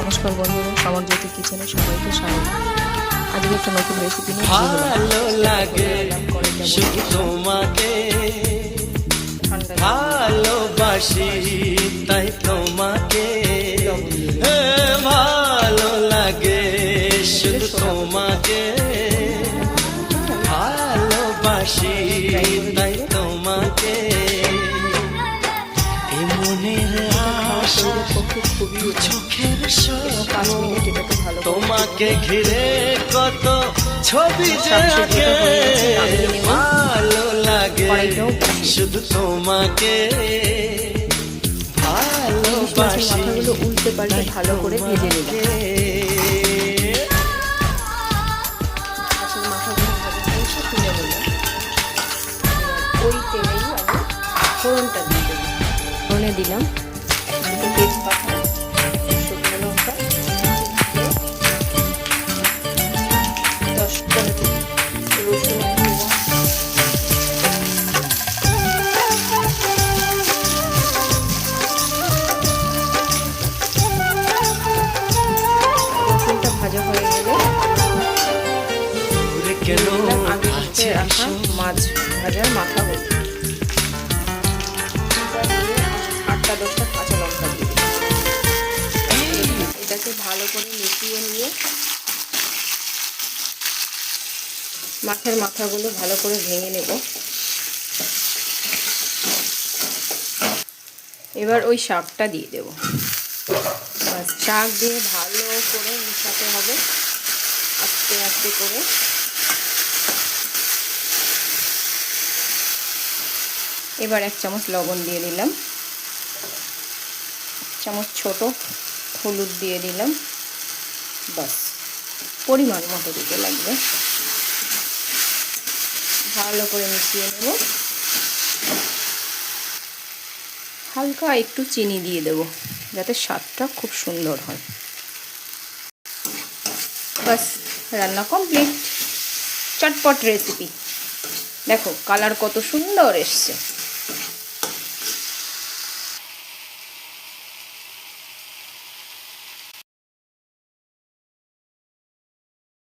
নমস্কার বন্ধুরা, সামরজ্যোতি কিচেনে সবাইকে স্বাগত। আজকে একটা নতুন রেসিপি নিয়ে ভালো লাগে শুধু তোমাকে, ভালোবাসি তাই তোমাকে, ভালো লাগে শুধু তোমাকে, ভালোবাসি তাই তোমাকে, মনের আশা চোখের স্বপ্ন তোমাকে ঘিরে কত ছবি দেখে, ভালো লাগে শুধু তোমাকে, ভালোবাসি উল্টে পাল্টে ভালো করে ভেজে নিলাম। ওই তেলেই আমি ফোড়নটা দিয়ে দেবো। ফোড়নে দিলাম তেজপাতা, শুকনো লঙ্কা, 10-15 রসুন দিলাম, রসুনটা ভাজা হয়ে গেলে আগে থেকে রাখা মাছ ভাজার মাথা হলো, 8-10টা কাঁচা লঙ্কা দিয়ে এটাকে ভালো করে মিশিয়ে নিয়ে মাছের মাথাগুলো ভালো করে ভেঙে নেব। এবার ওই শাকটা দিয়ে দেব। শাক দিয়ে ভালো করে মিশাতে হবে আস্তে আস্তে করে। এবার 1 চামচ লবণ দিয়ে দিলাম, 1 চামচ ছোট হলুদ দিয়ে দিলাম, বাস পরিমাণ মতো দিতে লাগবে। ভালো করে মিশিয়ে নেব। হালকা একটু চিনি দিয়ে দেব যাতে স্বাদটা খুব সুন্দর হয়। বাস রান্না কমপ্লিট। চটপট রেসিপি। দেখো কালার কত সুন্দর এসছে।